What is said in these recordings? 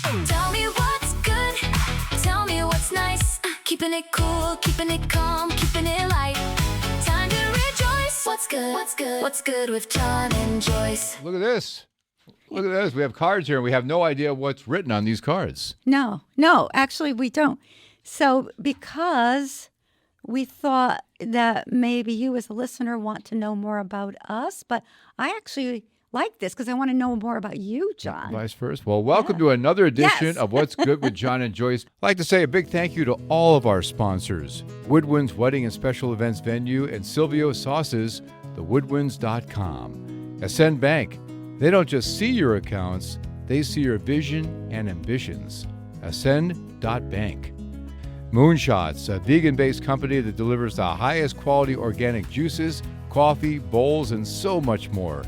Tell me what's good, tell me what's nice. Keeping it cool, keeping it calm, keeping it light. Time to rejoice. What's good, what's good, what's good with John and Joyce. Look at this. Look at this. We have cards here, and we have no idea what's written on these cards. No, actually we don't. So because we thought that maybe you as a listener want to know more about us, but I actually like this because I want to know more about you, John. Vice versa. Well, welcome to another edition of What's Good with John and Joyce. I'd like to say a big thank you to all of our sponsors. Woodwinds Wedding and Special Events Venue and Silvio Sauces, thewoodwinds.com. Ascend Bank. They don't just see your accounts, they see your vision and ambitions. Ascend.bank. Moonshots, a vegan-based company that delivers the highest quality organic juices, coffee, bowls, and so much more.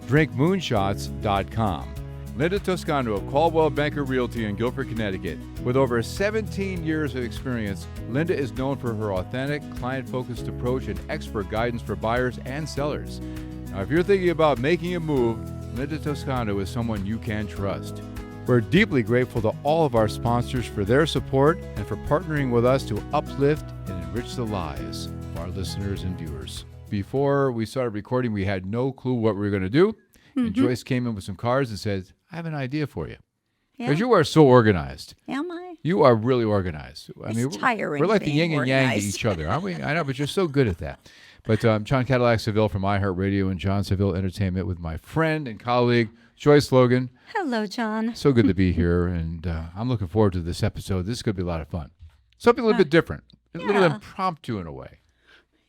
DrinkMoonshots.com. Linda Toscano of Caldwell Banker Realty in Guilford, Connecticut. With over 17 years of experience, Linda is known for her authentic, client-focused approach and expert guidance for buyers and sellers. Now, if you're thinking about making a move, Linda Toscano is someone you can trust. We're deeply grateful to all of our sponsors for their support and for partnering with us to uplift and enrich the lives of our listeners and viewers. Before we started recording, we had no clue what we were going to do. And Joyce came in with some cards and said, I have an idea for you. Because you are so organized. Am I? You are really organized. It's tiring. We're like the being yin and yang to organized. each other, aren't we? I know, but you're so good at that. But John Cadillac Seville from iHeartRadio and John Seville Entertainment with my friend and colleague, Joyce Logan. Hello, John. So good to be here, and I'm looking forward to this episode. This is going to be a lot of fun. Something a little bit different, a little impromptu in a way.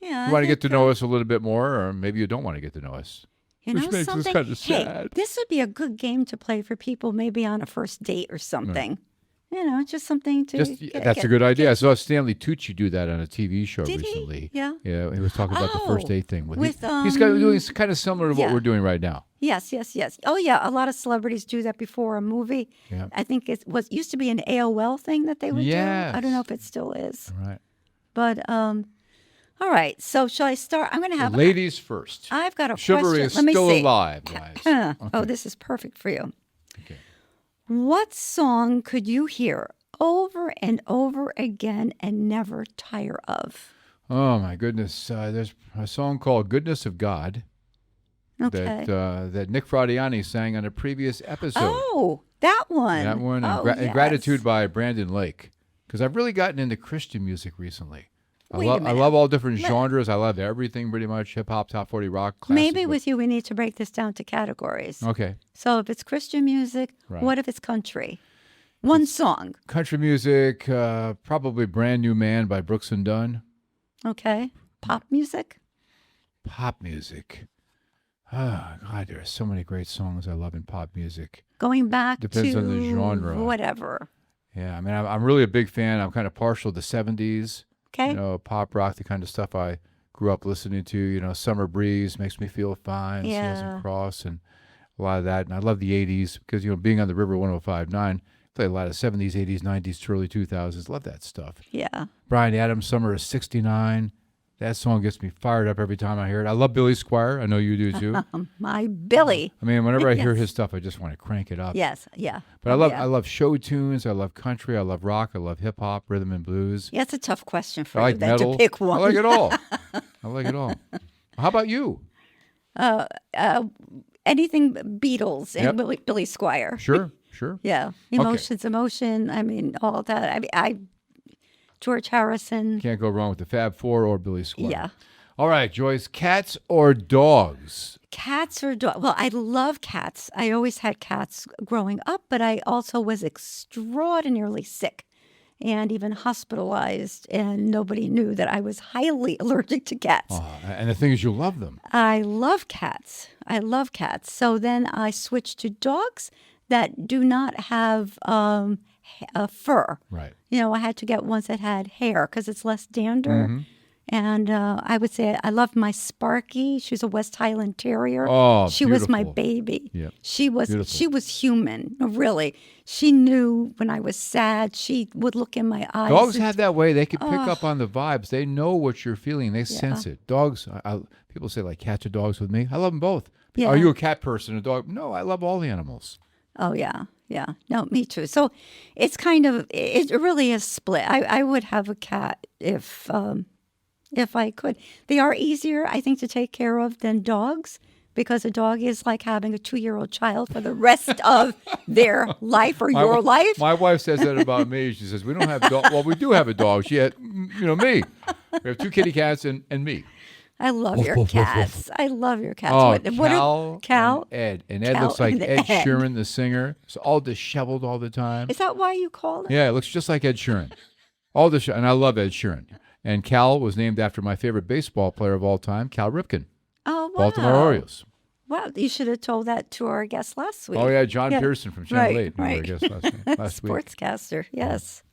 Yeah. You want to get to know us a little bit more, or maybe you don't want to get to know us. You Which know makes us something? kind of Hey, sad. this would be a good game to play for people maybe on a first date or something. You know, just something to That's a good idea. I saw Stanley Tucci do that on a TV show Did he? recently. Yeah. Yeah, he was talking about the first date thing. With, he's doing kind of similar to what we're doing right now. Yes. Oh, yeah. A lot of celebrities do that before a movie. Yeah. I think it used to be an AOL thing that they would do. Yes. I don't know if it still is. All right. But, all right. So shall I start? I'm going to have... Ladies first. I've got a Chivalry question. is Let me still see. alive, guys. Oh, Okay. this is perfect for you. Okay. What song could you hear over and over again and never tire of? Oh, my goodness. There's a song called Goodness of God Okay. that Nick Fradiani sang on a previous episode. Oh, that one. That one. Oh, And Gratitude by Brandon Lake. Because I've really gotten into Christian music recently. I love all different genres. I love everything pretty much. Hip-hop, top 40 rock, classic. Maybe with you we need to break this down to categories. Okay. So if it's Christian music, Right. what if it's country? One song. Country music, probably Brand New Man by Brooks and Dunn. Okay. Pop music? Pop music. Oh, God, there are so many great songs I love in pop music. Going back Depends to on the genre. whatever. Yeah, I mean, I'm really a big fan. I'm kind of partial to the 70s. Okay. You know, pop rock, the kind of stuff I grew up listening to. You know, Summer Breeze makes me feel fine. Yeah. Seals and Cross and a lot of that. And I love the 80s because, you know, being on the River 105.9, play a lot of 70s, 80s, 90s to early 2000s. Love that stuff. Yeah. Bryan Adams, Summer of 69. That song gets me fired up every time I hear it. I love Billy Squire. I know you do too. My Billy. I mean, whenever I hear his stuff, I just want to crank it up. Yes. Yeah. But I love show tunes. I love country. I love rock. I love hip hop, rhythm and blues. Yeah, it's a tough question for I like you then metal. to pick one. I like it all. I like it all. How about you? Anything Beatles and Yep. Billy Squire. Sure. Yeah. Emotion, I mean, all that. George Harrison. Can't go wrong with the Fab Four or Billy Squire. Yeah. All right, Joyce. Cats or dogs? Cats or dogs? Well, I love cats. I always had cats growing up, but I also was extraordinarily sick and even hospitalized, and nobody knew that I was highly allergic to cats. Oh, and the thing is, you love them. I love cats. So then I switched to dogs that do not have fur. Right. You know, I had to get ones that had hair because it's less dander. Mm-hmm. And I would say I loved my Sparky. She was a West Highland Terrier. Oh, she was my beautiful. baby. Yep. She was Beautiful. human, really. She knew when I was sad. She would look in my eyes. Dogs have that way. They can pick up on the vibes. They know what you're feeling. They sense it. Dogs, people say like cats or dogs with me. I love them both. Yeah. Are you a cat person, a dog? No, I love all the animals. Oh, yeah. Yeah. No, me too. So it's kind of, it really is split. I would have a cat if I could. They are easier, I think, to take care of than dogs because a dog is like having a 2-year-old child for the rest of their life or your life. My wife says that about me. She says, we don't have dog. Well, we do have a dog. She had, me. We have 2 kitty cats and me. I love your cats. I love your cats. Oh, Cal and Ed. And Ed Cal looks like and Ed Ed. Sheeran, the singer. It's all disheveled all the time. Is that why you call it? Yeah, it looks just like Ed Sheeran. And I love Ed Sheeran. And Cal was named after my favorite baseball player of all time, Cal Ripken. Oh, wow. Baltimore Orioles. Well, you should have told that to our guest last week. Oh, yeah, John Pearson from Channel 8. Right. Our guest last week. Sportscaster, yes.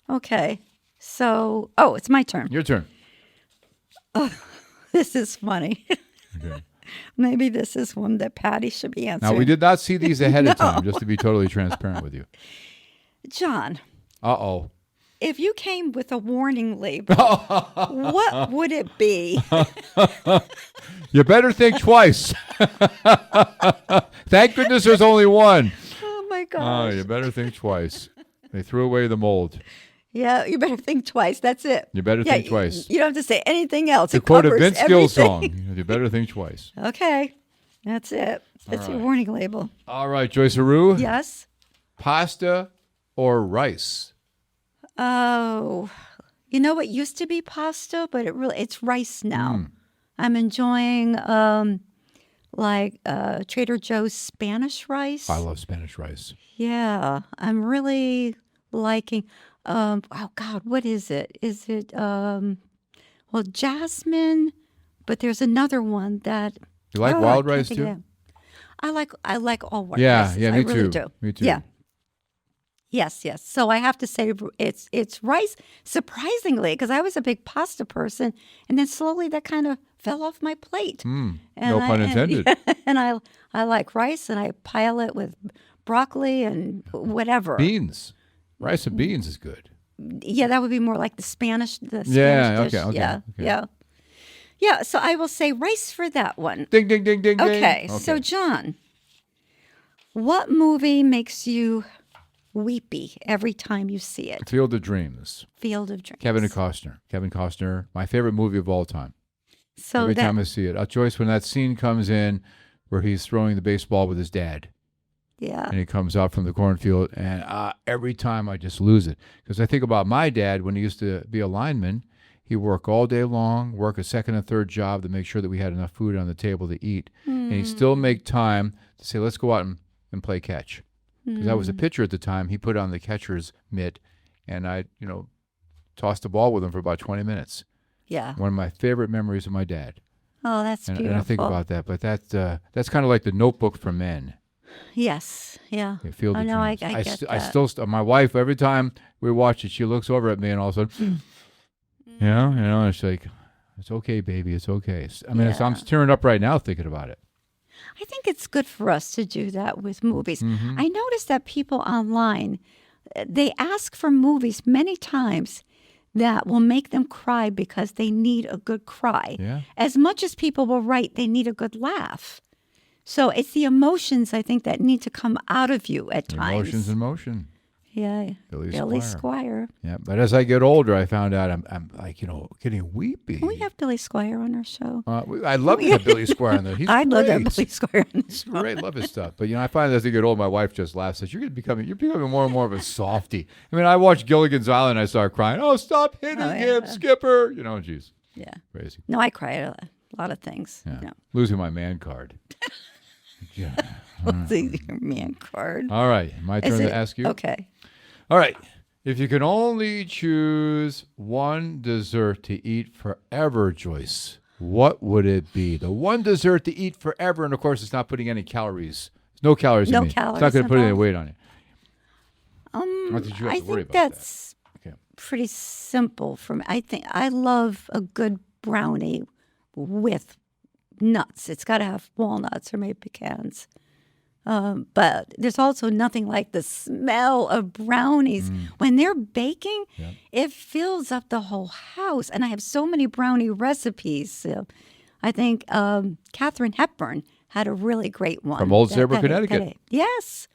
Okay. So, it's my turn. Your turn. This is funny. Okay. Maybe this is one that Patty should be answering. Now, we did not see these ahead of time, just to be totally transparent with you. John, Uh-oh. if you came with a warning label, what would it be? You better think twice. Thank goodness there's only one. Oh, my Oh, gosh. you better think twice. They threw away the mold. Yeah, you better think twice. That's it. You better think twice. You don't have to say anything else. To It quote a covers Vince Gill everything. song, you better think twice. Okay. That's it. That's your warning label. All right, Joyce Aru. Yes? Pasta or rice? Oh, you know what used to be pasta, but it's rice now. I'm enjoying Trader Joe's Spanish rice. I love Spanish rice. Yeah, I'm really liking. Oh God, what is it? Is it jasmine? But there's another one that. You like I wild can't rice think of too? it. I like all white Yeah, rices. yeah, me I really too. do. Me too. Yeah. Yes. So I have to say it's rice, surprisingly, because I was a big pasta person, and then slowly that kind of fell off my plate. No pun intended. And I like rice, and I pile it with broccoli and whatever. Beans. Rice and beans is good. Yeah, that would be more like the Spanish dish. Okay. Yeah, so I will say rice for that one. Ding, ding, ding, ding, Okay, ding. so John, what movie makes you weepy every time you see it? Field of Dreams. Field of Dreams. Kevin Costner, my favorite movie of all time. So Every time I see it. Joyce, when that scene comes in where he's throwing the baseball with his dad. Yeah. And he comes out from the cornfield, and every time I just lose it. Because I think about my dad when he used to be a lineman. He'd work all day long, work a second and third job to make sure that we had enough food on the table to eat. And he'd still make time to say, let's go out and play catch. Because I was a pitcher at the time. He put on the catcher's mitt, and I, tossed the ball with him for about 20 minutes. Yeah. One of my favorite memories of my dad. Oh, that's beautiful. And I think about that. But that's kind of like the Notebook for men. Yes. Yeah. Field of no, I Dreams. get that. I still, my wife, every time we watch it, she looks over at me and all of a sudden, and it's like, it's okay, baby, it's okay. I'm tearing up right now thinking about it. I think it's good for us to do that with movies. Mm-hmm. I noticed that people online, they ask for movies many times that will make them cry because they need a good cry. Yeah. As much as people will write, they need a good laugh. So it's the emotions, I think, that need to come out of you at times. Emotions in motion. Yeah. Billy Squire. Yeah, but as I get older, I found out I'm like, getting weepy. Can we have Billy Squire on our show? I'd love to have Billy Squire on there. He's I'd love to have great. Billy Squire on the He's show. great, love his stuff. But I find as I get older, my wife just laughs. Says, you're becoming more and more of a softie. I mean, I watched Gilligan's Island, I start crying. Oh, stop hitting him, Skipper. Geez. Yeah. Crazy. No, I cry at a lot of things. Yeah. No. Losing my man card. Yeah. What's your man card? All right, my turn to ask you. Okay. All right. If you can only choose one dessert to eat forever, Joyce, what would it be? The one dessert to eat forever, and of course, it's not putting any calories. No calories in me. It's not going to put any weight on it. I think that's pretty simple for me. I think I love a good brownie with nuts. It's got to have walnuts or maybe pecans. But there's also nothing like the smell of brownies. When they're baking, it fills up the whole house. And I have so many brownie recipes. I think Katharine Hepburn had a really great one. From Old Saybrook, Connecticut. Yes.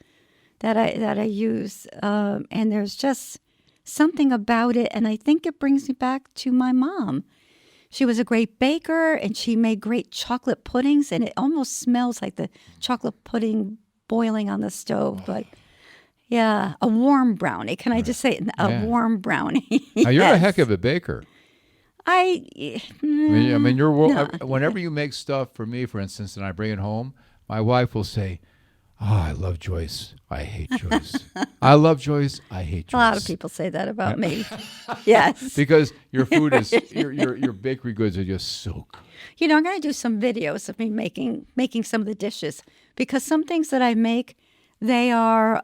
that I use, and there's just something about it, and I think it brings me back to my mom. She was a great baker, and she made great chocolate puddings, and it almost smells like the chocolate pudding boiling on the stove. But yeah, a warm brownie. Can I just say it? A warm brownie? Now, you're a Yes. heck of a baker. I mean, whenever you make stuff for me, for instance, and I bring it home, my wife will say, "Oh, I love Joyce. I hate Joyce. I love Joyce. I hate Joyce." A lot of people say that about me. Yes. Because your food is your bakery goods are just so good. You know, I'm going to do some videos of me making some of the dishes, because some things that I make, they are,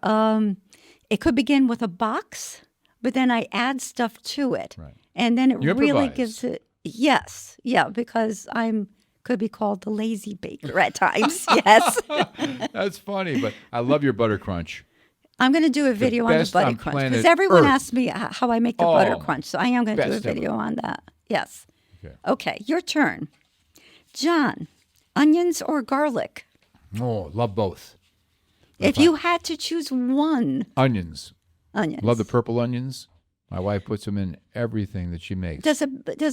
it could begin with a box, but then I add stuff to it. Right. And then it You really improvise. gives it, yes, yeah, because could be called the lazy baker at times, yes. That's funny, but I love your butter crunch. I'm going to do a video on the best butter on crunch, planet because everyone Earth. asks me how I make the butter Oh, crunch, so I am going to do a best ever. video on that, yes. Okay. Okay, your turn. John, onions or garlic? Oh, love both. If you had to choose one, Onions. onions. Love the purple onions. My wife puts them in everything that she makes. Does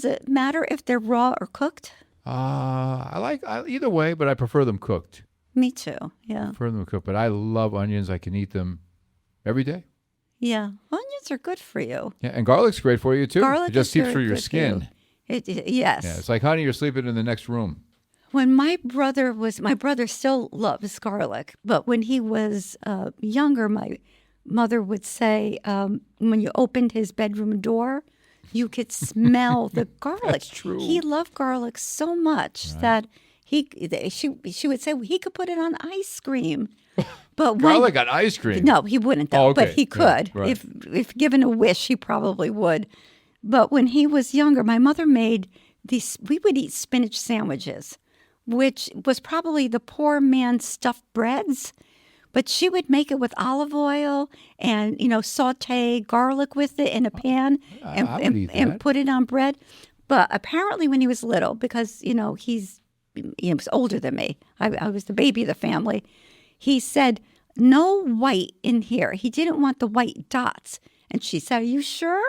it matter if they're raw or cooked? I like either way, but I prefer them cooked. Me too. Yeah. Prefer them cooked, but I love onions. I can eat them every day. Yeah. Onions are good for you. Yeah, and garlic's great for you too. Garlic it just is seeps very through your good for you. skin. Yes. Yeah, it's like, honey, you're sleeping in the next room. When my brother still loves garlic, but when he was younger, my mother would say, when you opened his bedroom door, you could smell the garlic. That's true. He loved garlic so much that she would say he could put it on ice cream. But Garlic on ice cream. No, he wouldn't though. Oh, okay. But he Yeah, could. right. If given a wish, he probably would. But when he was younger, my mother made these. We would eat spinach sandwiches, which was probably the poor man's stuffed breads. But she would make it with olive oil and, saute garlic with it in a pan I would eat and that. put it on bread. But apparently when he was little, because, he was older than me, I was the baby of the family, he said, no white in here. He didn't want the white dots. And she said, are you sure?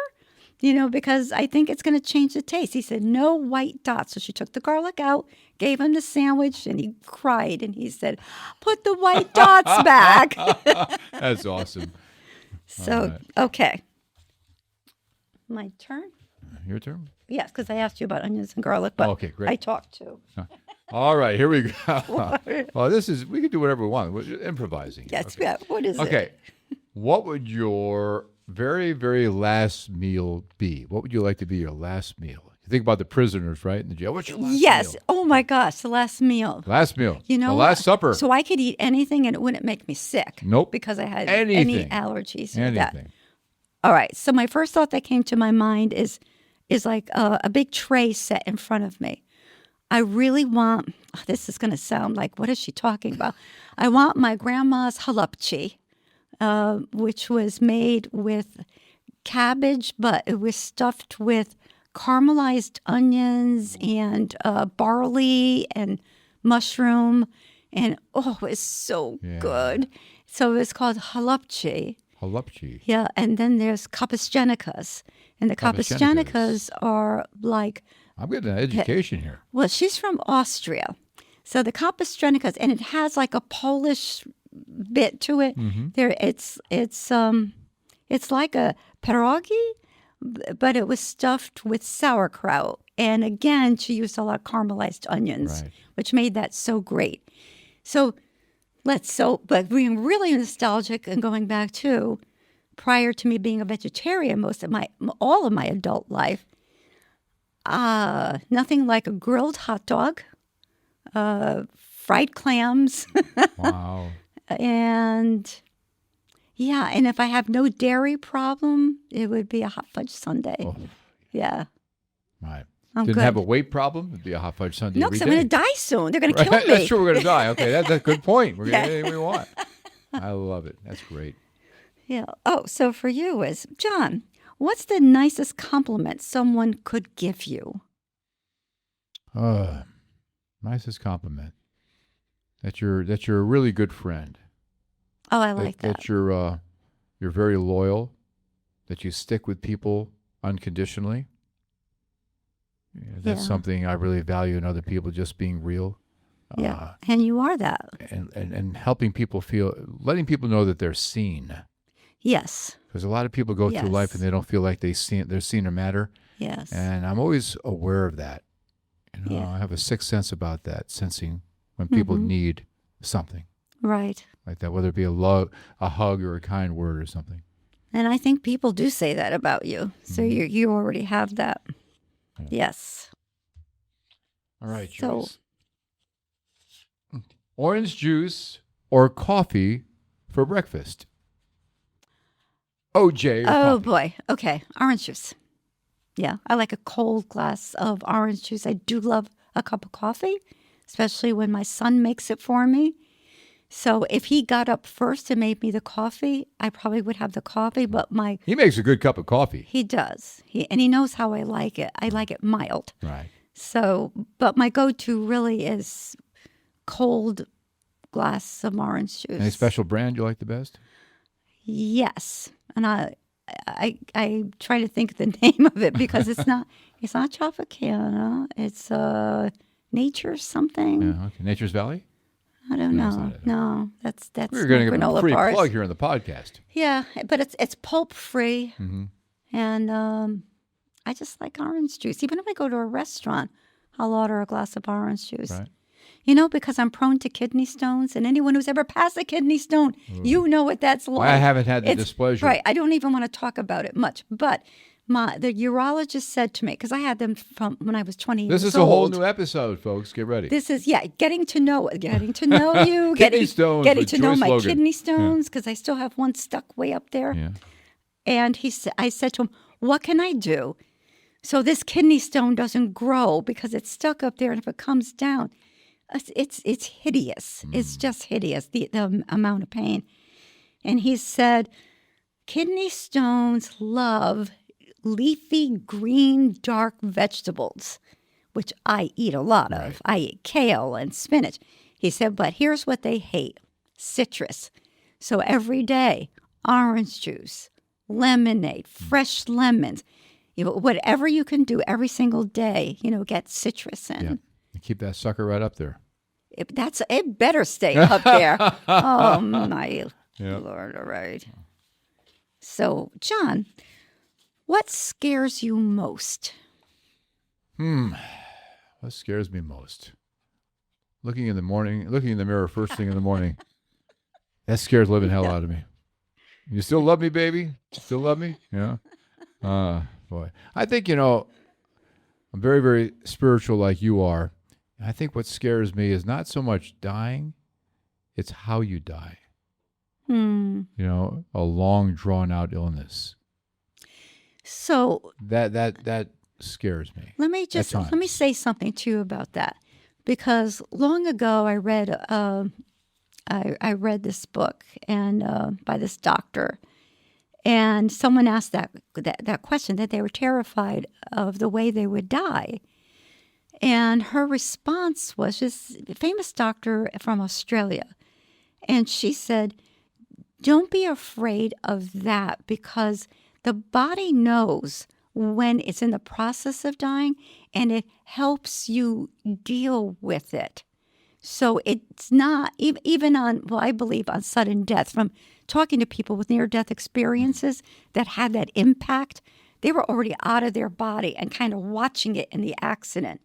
Because I think it's going to change the taste. He said, no white dots. So she took the garlic out, gave him the sandwich, and he cried. And he said, put the white dots back. That's awesome. So, right. okay. My turn? Your turn. Yes, because I asked you about onions and garlic, but Okay, great. I talked too. All right, here we go. Well, we can do whatever we want. We're improvising. Yes, Okay. yeah. What is it? Okay. What would your very, very last meal be? What would you like to be your last meal? You think about the prisoners, right, in the jail. What's your last Yes. meal? Oh my gosh, the last meal. Last meal. The The Last Supper. So I could eat anything and it wouldn't make me sick. Nope. Because I had any Anything. allergies or that. Anything. All right. So my first thought that came to my mind is like a big tray set in front of me. I really want, this is going to sound like, what is she talking about? I want my grandma's halupchi, which was made with cabbage, but it was stuffed with caramelized onions and barley and mushroom. And it was so good. So it's called halupchi. Halupchi. Yeah, and then there's kapuscenikas. And the kapuscenikas are like, I'm getting an education here. well, she's from Austria. So the kapuscenikas, and it has like a Polish bit to it. Mm-hmm. It's like a pierogi, but it was stuffed with sauerkraut. And again, she used a lot of caramelized onions, Right. which made that so great. But being really nostalgic and going back to prior to me being a vegetarian all of my adult life, nothing like a grilled hot dog, fried clams, Wow. and if I have no dairy problem, it would be a hot fudge sundae. Oh. Yeah. Right. I'm Didn't good. have a weight problem? It'd be a hot fudge sundae No, every because I'm day. going to die soon. They're going to Right? kill me. That's true. We're going to die. Okay, that's a good point. We're going Yeah. to get anything we want. I love it. That's great. Yeah. Oh, so for you is, John, what's the nicest compliment someone could give you? Nicest compliment. That you're a really good friend. Oh, I like that. That you're very loyal, that you stick with people unconditionally. Yeah, that's Yeah. something I really value in other people, just being real. Yeah. And you are that. And helping people letting people know that they're seen. Yes. Because a lot of people go through life and Yes. they don't feel like they're seen or matter. Yes. And I'm always aware of that. Yeah. I have a sixth sense about that, sensing when people need something Right. like that, whether it be a hug or a kind word or something. And I think people do say that about you. So you already have that. Yeah. Yes. All right, So- Joyce. Orange juice or coffee for breakfast? OJ or Oh coffee? boy. Okay. Orange juice. Yeah. I like a cold glass of orange juice. I do love a cup of coffee, especially when my son makes it for me. So if he got up first and made me the coffee, I probably would have the coffee, but He makes a good cup of coffee. he does. And he knows how I like it. I like it mild. Right. So, but my go-to really is cold glass of orange juice. Any special brand you like the best? Yes, and I try to think of the name of it because it's not Tropicana. It's Nature something. Yeah, okay. Nature's Valley? I don't No, it's know. not it. No, that's We're going to give a granola free bars. plug here in the podcast. Yeah, but it's pulp free, Mm-hmm. and I just like orange juice. Even if I go to a restaurant, I'll order a glass of orange juice. Right. Because I'm prone to kidney stones, and anyone who's ever passed a kidney stone, you know what that's like. I haven't had the It's- displeasure. Right. I don't even want to talk about it much. But the urologist said to me, because I had them from when I was 20 This years is a whole old. new episode, folks. Get ready. This is, getting to know you, Kidney getting stones getting with to know Joyce my Logan. kidney stones, because I still have one stuck way up there. Yeah. And I said to him, what can I do so this kidney stone doesn't grow because it's stuck up there, and if it comes down, it's hideous. It's just hideous, the amount of pain. And he said, kidney stones love leafy green dark vegetables, which I eat a lot of. I eat kale and spinach. He said, but here's what they hate: citrus. So every day, orange juice, lemonade, fresh lemons, whatever you can do every single day, get citrus in. Yeah. You keep that sucker right up there. It better stay up there. Oh my Yeah. Lord! All right. So, John, what scares you most? What scares me most? Looking in the mirror first thing in the morning. That scares living hell out of me. You still love me, baby? Still love me? Yeah. Boy. I think, I'm very, very spiritual like you are. I think what scares me is not so much dying, it's how you die. A long, drawn out illness. So That scares me. let me say something to you about that, because long ago I read I read this book and by this doctor, and someone asked that question, that they were terrified of the way they would die. And her response was, this famous doctor from Australia. And she said, don't be afraid of that, because the body knows when it's in the process of dying, and it helps you deal with it. So it's not, even I believe on sudden death, from talking to people with near-death experiences that had that impact, they were already out of their body and kind of watching it in the accident.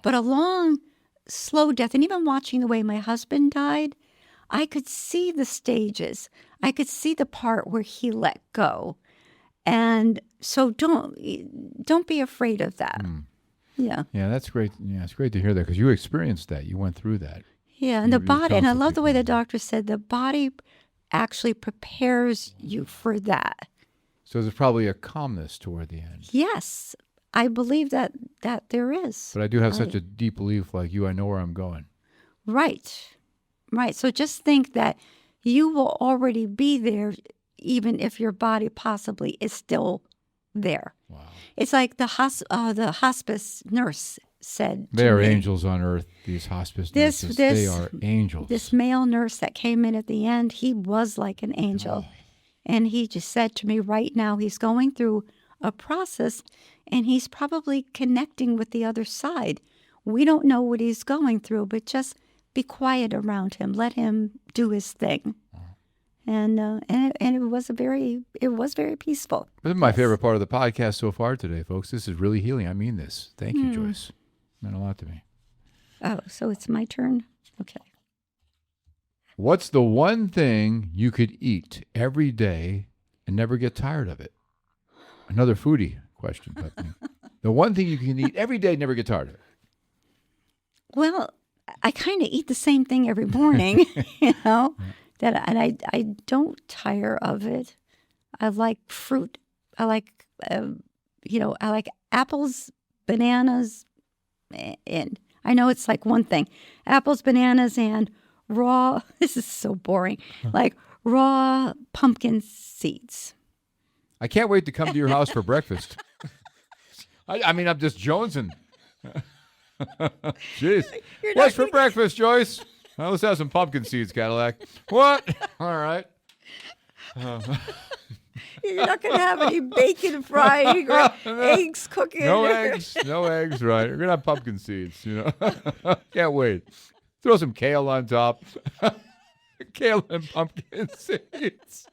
But a long, slow death, and even watching the way my husband died, I could see the stages. I could see the part where he let go. And so don't be afraid of that. Yeah. Yeah, that's great. Yeah, it's great to hear that, because you experienced that. You went through that. Yeah, and You the body, and I counsel love the way people. the doctor said the body actually prepares you for that. So there's probably a calmness toward the end. Yes, I believe that there is. But I do have such a deep belief like you. I know where I'm going. Right. So just think that you will already be there, even if your body possibly is still there. Wow. It's like the hospice nurse said They to are me. angels on earth, these hospice This- nurses. this- They are angels. This male nurse that came in at the end, he was like an angel. And he just said to me right now, he's going through a process and he's probably connecting with the other side. We don't know what he's going through, but just be quiet around him. Let him do his thing. And it was very peaceful. This is my favorite part of the podcast so far today, folks. This is really healing. I mean this. Thank you, Joyce. Meant a lot to me. Oh, so it's my turn? Okay. What's the one thing you could eat every day and never get tired of it? Another foodie question. But the one thing you can eat every day and never get tired of it. Well, I kind of eat the same thing every morning, you know, and I don't tire of it. I like fruit. I like, I like apples, bananas, and I know it's like one thing. Apples, bananas, and raw, this is so boring, like raw pumpkin seeds. I can't wait to come to your house for breakfast. I mean, I'm just jonesing. Jeez. What's for breakfast, Joyce? Well, let's have some pumpkin seeds, Cadillac. What? All right. You're not going to have any bacon frying or eggs cooking. No eggs. No eggs, right. We're going to have pumpkin seeds, you know. Can't wait. Throw some kale on top. Kale and pumpkin seeds.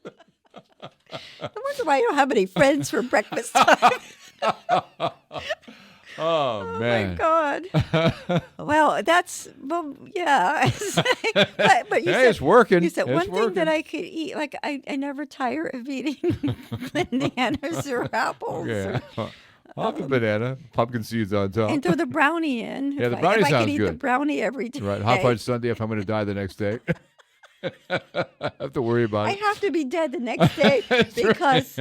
I wonder why you don't have any friends for breakfast. Oh, man. My God. Well, yeah. but you Hey, said, it's working. You said It's one thing working. that I could eat. Like, I never tire of eating bananas or apples. Yeah. Pop a banana, pumpkin seeds on top. And throw the brownie in. Yeah, the If brownie I sounds could eat good. the brownie every day. Right. Hot fudge sundae if I'm going to die the next day. I have to worry about I it. have to be dead the next day because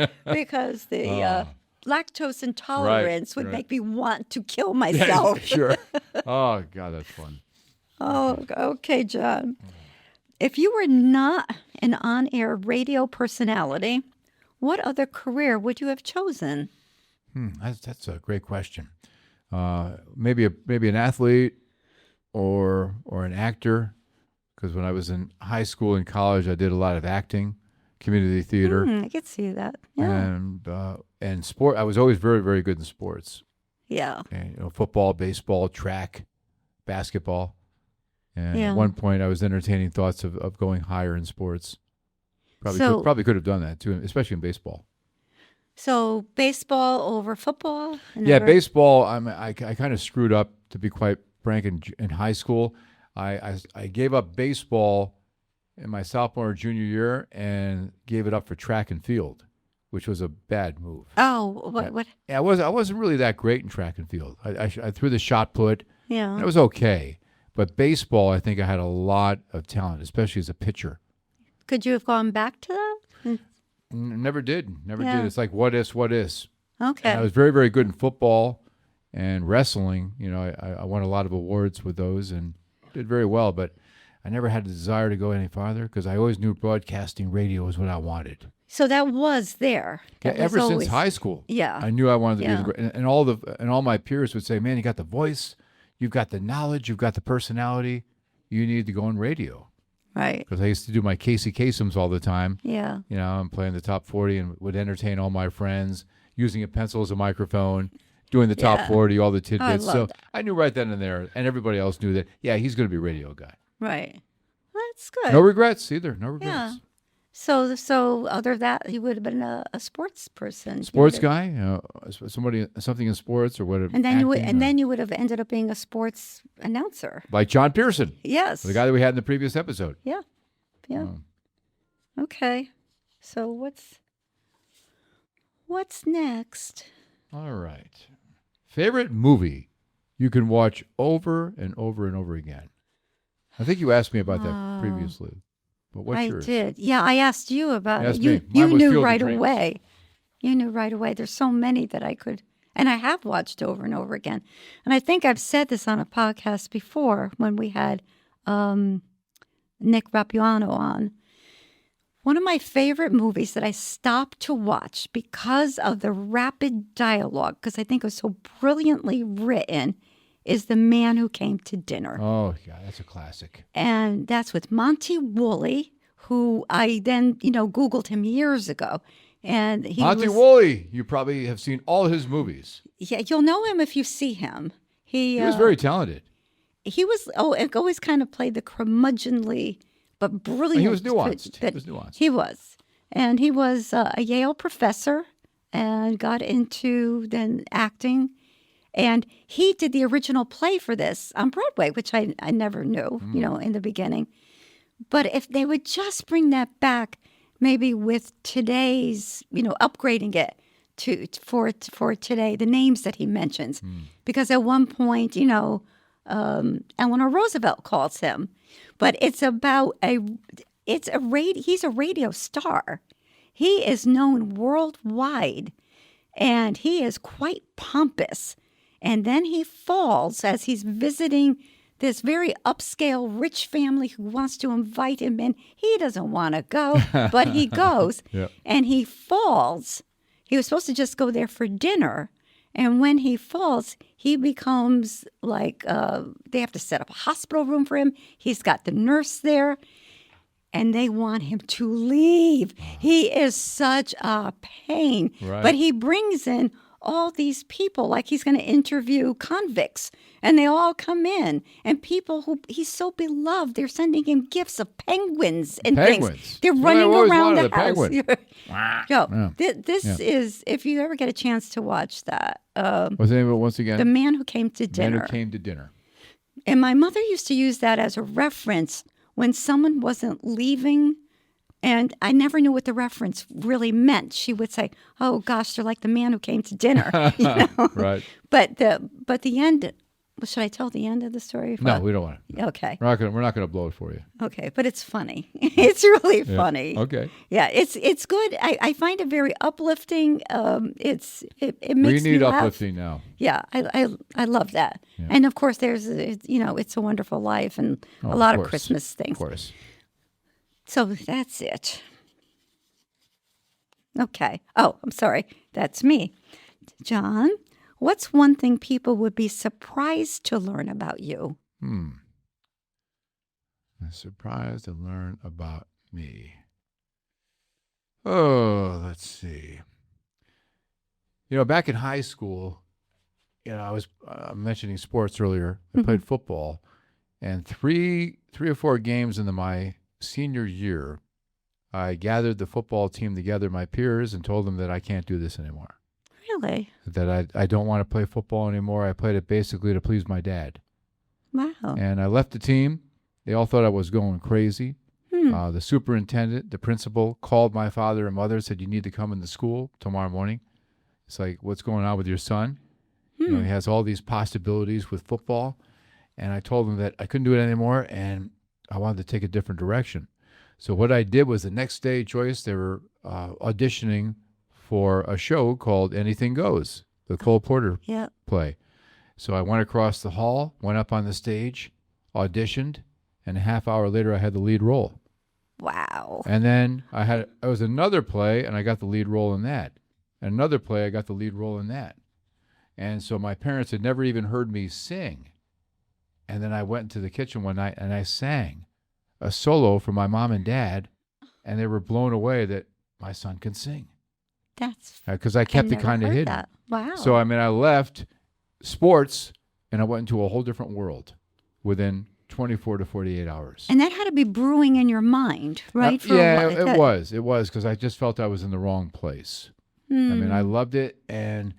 the lactose intolerance would right. make me want to kill myself. Sure. Oh, God, that's fun. Oh, okay, John. If you were not an on-air radio personality, what other career would you have chosen? That's a great question. Maybe an athlete or an actor, because when I was in high school and college, I did a lot of acting, community theater, I could see that. Yeah. and sport. I was always very, very good in sports. Yeah. And, football, baseball, track, basketball. And Yeah. at one point, I was entertaining thoughts of going higher in sports. So- Probably could have done that too, especially in baseball. So baseball over football? Yeah, baseball. I kind of screwed up, to be quite frank. In high school, I gave up baseball in my sophomore or junior year and gave it up for track and field, which was a bad move. Oh, what? Yeah, I wasn't really that great in track and field. I threw the shot put, Yeah. and it was okay. But baseball, I think I had a lot of talent, especially as a pitcher. Could you have gone back to that? Never did. Yeah. It's like what is. Okay. And I was very, very good in football and wrestling. I won a lot of awards with those and did very well, but I never had the desire to go any farther because I always knew broadcasting radio was what I wanted. So that was there. Yeah, That was ever always- since high school. Yeah. I knew I wanted to Yeah. be and all my peers would say, "Man, you got the voice, you've got the knowledge, you've got the personality. You need to go on radio." Right. Because I used to do my Casey Kasems all the time. Yeah. I'm playing the top 40 and would entertain all my friends, using a pencil as a microphone, doing the top Yeah. 40, all the tidbits. love So that. I knew right then and there, and everybody else knew that, yeah, he's going to be a radio guy. Right. That's good. No regrets either. No regrets. Yeah. So other than that, he would have been a sports person. Sports You would have- guy, something in sports or whatever. And then you would have ended up being a sports announcer. Like John Pearson, Yes. the guy that we had in the previous episode. Yeah. Yeah. Okay. So what's next? All right. Favorite movie you can watch over and over and over again? I think you asked me about that previously. But what's I yours? did. Yeah, I asked you about Asked it. You me. Mine was knew Field of right Dreams. away. You knew right away. There's so many that I could, and I have watched over and over again. And I think I've said this on a podcast before when we had Nick Rapuano on. One of my favorite movies that I stopped to watch because of the rapid dialogue, because I think it was so brilliantly written, is The Man Who Came to Dinner. Oh, yeah, that's a classic. And that's with Monty Woolley, who I then, Googled him years ago. And Monty Woolley, you probably have seen all his movies. Yeah, you'll know him if you see him. He was very talented. He was, always kind of played the curmudgeonly, but brilliant. He was nuanced. He was. And he was a Yale professor and got into then acting. And he did the original play for this on Broadway, which I never knew, in the beginning. But if they would just bring that back, maybe with today's, upgrading it for today, the names that he mentions. Because at one point, Eleanor Roosevelt calls him. But it's about he's a radio star. He is known worldwide, and he is quite pompous. And then he falls as he's visiting this very upscale rich family who wants to invite him in. He doesn't want to go, but he goes. Yep. And he falls. He was supposed to just go there for dinner. And when he falls, he becomes like, they have to set up a hospital room for him. He's got the nurse there. And they want him to leave. He is such a pain. Right. But he brings in all these people, like he's going to interview convicts, and they all come in, and people who he's so beloved, they're sending him gifts of penguins and things. They're running around the house. This is, if you ever get a chance to watch that. What's the name of it once again? The Man Who Came to Dinner. Man Who Came to Dinner. And my mother used to use that as a reference when someone wasn't leaving. And I never knew what the reference really meant. She would say, "Oh gosh, they're like the man who came to dinner." Right. But the end. Well, should I tell the end of the story? No, we don't want to. Okay. We're not gonna blow it for you. Okay, but it's funny. It's really funny. Okay. Yeah, it's good. I find it very uplifting. It makes me need laugh. uplifting now. Yeah, I love that. Yeah. And of course, there's It's a Wonderful Life and a lot of Christmas things. Of course. So that's it. Okay. Oh, I'm sorry. That's me. John, what's one thing people would be surprised to learn about you? I'm surprised to learn about me. Oh, let's see. Back in high school, I was mentioning sports earlier. I played football, and three or four games into my senior year, I gathered the football team together, my peers, and told them that I can't do this anymore. Really? That I don't want to play football anymore. I played it basically to please my dad. Wow. And I left the team. They all thought I was going crazy. The superintendent, the principal, called my father and mother, said, "You need to come into school tomorrow morning." It's like, "What's going on with your son?" He has all these possibilities with football. And I told him that I couldn't do it anymore, and I wanted to take a different direction. So what I did was the next day, Joyce, they were auditioning for a show called Anything Goes, the Cole Porter play. So I went across the hall, went up on the stage, auditioned, and a half hour later I had the lead role. Wow. And then I was another play, and I got the lead role in that. And another play, I got the lead role in that. And so my parents had never even heard me sing. And then I went into the kitchen one night and I sang a solo for my mom and dad, and they were blown away that my son can sing. That's because I kept it kind of hidden. That. Wow. So I left sports and I went into a whole different world within 24 to 48 hours. And that had to be brewing in your mind, right? It was because I just felt I was in the wrong place. I loved it, and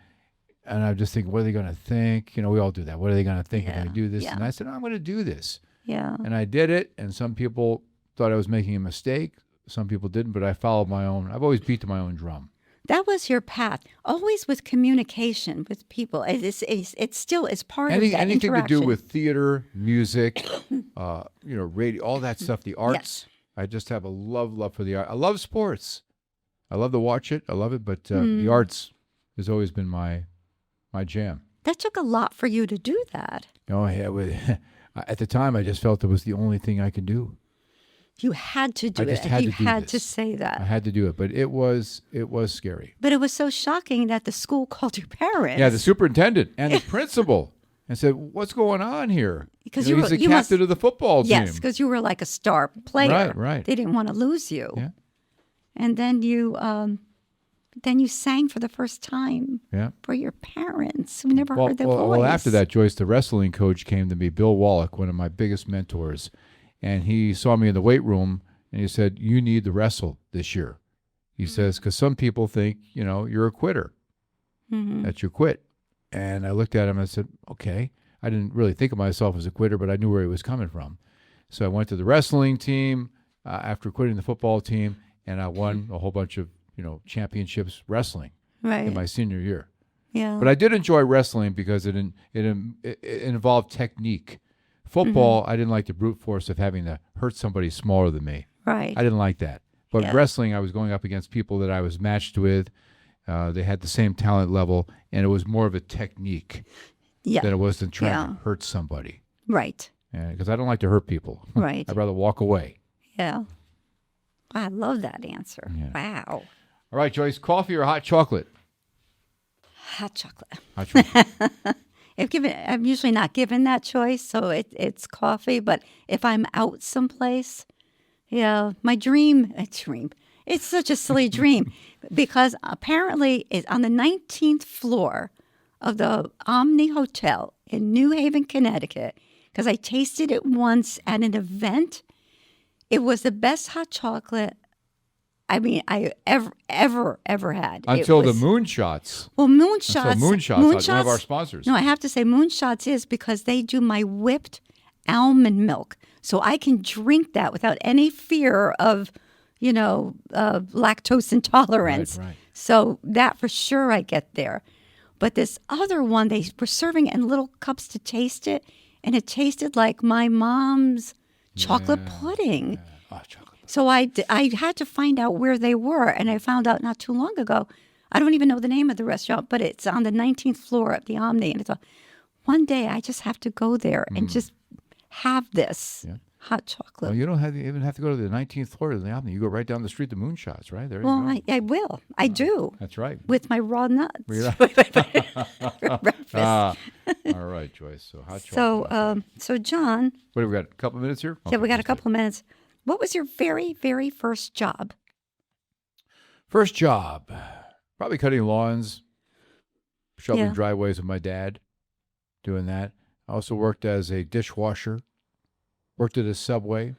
I just think, what are they going to think? We all do that. What are they going to think if I do this? And I said, I'm going to do this. Yeah. And I did it, and some people thought I was making a mistake. Some people didn't, but I followed my own. I've always beat to my own drum. That was your path, always with communication with people. It still is part of that anything interaction. to do with theater, music, radio, all that stuff, the arts. Yes. I just have a love for the art. I love sports. I love to watch it. I love it, but the arts has always been my jam. That took a lot for you to do that. Oh, yeah. At the time, I just felt it was the only thing I could do. You had to do it. You had to say that. I had to do it, but it was scary. But it was so shocking that the school called your parents. Yeah, the superintendent and the principal. and said, "What's going on here?" Because he's the captain of the football team. Yes, because you were like a star player. Right. They didn't want to lose you. Yeah. And then you sang for the first time for your parents who never heard their voice. Well, after that, Joyce, the wrestling coach came to me, Bill Wallach, one of my biggest mentors, and he saw me in the weight room, and he said, "You need to wrestle this year." He says, because some people think, you're a quitter, that you quit. And I looked at him and I said, okay. I didn't really think of myself as a quitter, but I knew where he was coming from. So I went to the wrestling team after quitting the football team, and I won a whole bunch of, championships wrestling in my senior year. Yeah. But I did enjoy wrestling because it involved technique. Football, I didn't like the brute force of having to hurt somebody smaller than me. Right. I didn't like that. But wrestling, I was going up against people that I was matched with. They had the same talent level, and it was more of a technique than it was than trying to hurt somebody. Right. Because I don't like to hurt people. Right. I'd rather walk away. Yeah. I love that answer. Yeah. Wow. All right, Joyce, coffee or hot chocolate? Hot chocolate. Hot chocolate. I'm usually not given that choice, so it's coffee. But if I'm out someplace, my dream. It's such a silly dream because apparently it's on the 19th floor of the Omni Hotel in New Haven, Connecticut, because I tasted it once at an event. It was the best hot chocolate I ever had. Until the Moonshots. Well, Moonshots. Moonshots, one of our sponsors. No, I have to say Moonshots is because they do my whipped almond milk. So I can drink that without any fear of, lactose intolerance. Right. So that for sure I get there. But this other one, they were serving it in little cups to taste it, and it tasted like my mom's chocolate pudding. Yeah. Oh, chocolate. So I had to find out where they were, and I found out not too long ago. I don't even know the name of the restaurant, but it's on the 19th floor of the Omni. And I thought, one day I just have to go there and just have this hot chocolate. Well, you don't even have to go to the 19th floor of the Omni. You go right down the street to Moonshots, right? There you go. I will. I do. That's right. With my raw nuts. For breakfast. All right, Joyce. So hot chocolate. So John. What have we got? A couple minutes here? Yeah, we got a couple of minutes. What was your very, very first job? First job, probably cutting lawns, shoveling driveways with my dad, doing that. I also worked as a dishwasher, worked at a Subway,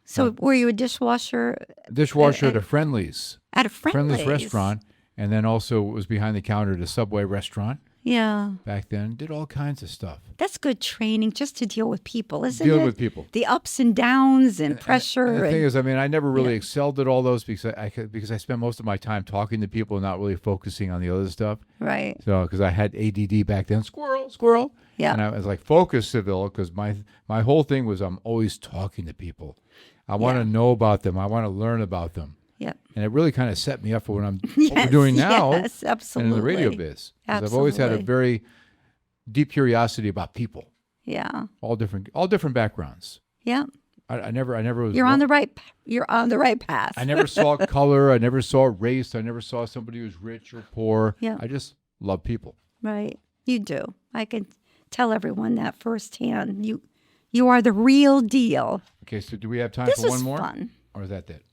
So were you a dishwasher? Dishwasher at a Friendly's. At a Friendly's restaurant, and then also was behind the counter at a Subway restaurant. Yeah. Back then, did all kinds of stuff. That's good training just to deal with people, isn't it? Dealing with people. The ups and downs and pressure. And the thing is, I never really excelled at all those because I spent most of my time talking to people and not really focusing on the other stuff. Right. So, because I had ADD back then, squirrel. Yeah. And I was like focused Seville because my whole thing was I'm always talking to people. I want to know about them. I want to learn about them. Yep. And it really kind of set me up for what we're doing now. Yes, absolutely. And in the radio biz. Because I've always had a very deep curiosity about people. Yeah. All different backgrounds. Yeah. I never was. You're on the right path. I never saw color. I never saw race. I never saw somebody who's rich or poor. Yeah. I just love people. Right. You do. I can tell everyone that firsthand. You are the real deal. Okay, so do we have time This for one was more? fun. Or is that it?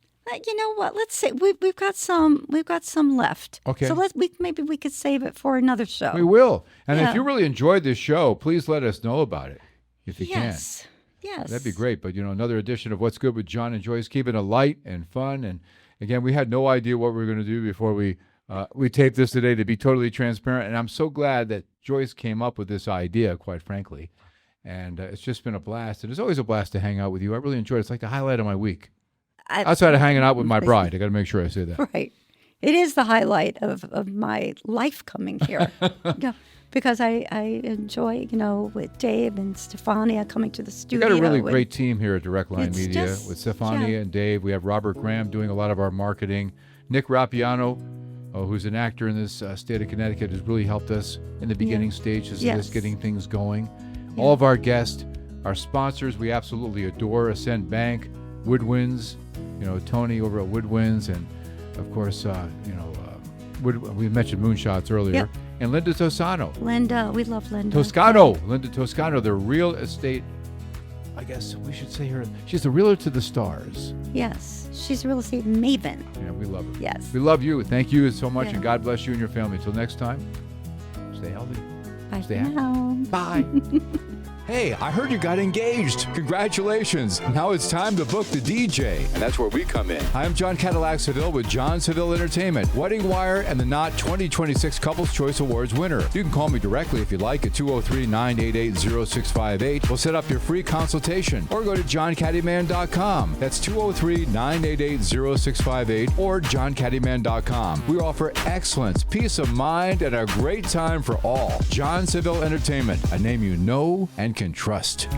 You know what? Let's say we've got some left. Okay. So maybe we could save it for another show. We will. And Yeah. if you really enjoyed this show, please let us know about it if you Yes. can. Yes. That'd be great. But, another edition of What's Good with John and Joyce, keeping it light and fun. And, again, we had no idea what we were going to do before we taped this today, to be totally transparent. And I'm so glad that Joyce came up with this idea, quite frankly. And it's just been a blast. And it's always a blast to hang out with you. I really enjoy it. It's like the highlight of my week. Outside of hanging out with my bride. I got to make sure I say that. Right. It is the highlight of my life coming here. Because I enjoy, with Dave and Stefania coming to the We studio. got a really great team here at Direct Line It's Media just- with Stefania and Dave. We have Robert Graham doing a lot of our marketing. Nick Rappiano, who's an actor in this state of Connecticut, has really helped us in the beginning stages of this, getting things going. All of our guests, our sponsors, we absolutely adore. Ascend Bank, Woodwinds, Tony over at Woodwinds, and of course, we mentioned Moonshots earlier. Yep. and Linda Toscano. Linda, we love Linda. Linda Toscano, the real estate, I guess we should say her, she's the realtor to the stars. Yes, she's a real estate maven. Yeah, we love her. Yes. We love you. Thank you so much, Yeah. and God bless you and your family. Until next time, stay healthy. Bye Stay for happy. now. Bye. Hey, I heard you got engaged. Congratulations. Now it's time to book the DJ. And that's where we come in. I'm John Cadillac Seville with John Seville Entertainment, Wedding Wire, and the Knot 2026 Couples Choice Awards winner. You can call me directly if you like at 203-988-0658. We'll set up your free consultation. Or go to johncaddyman.com. That's 203-988-0658 or johncaddyman.com. We offer excellence, peace of mind, and a great time for all. John Seville Entertainment, a name you know and can trust.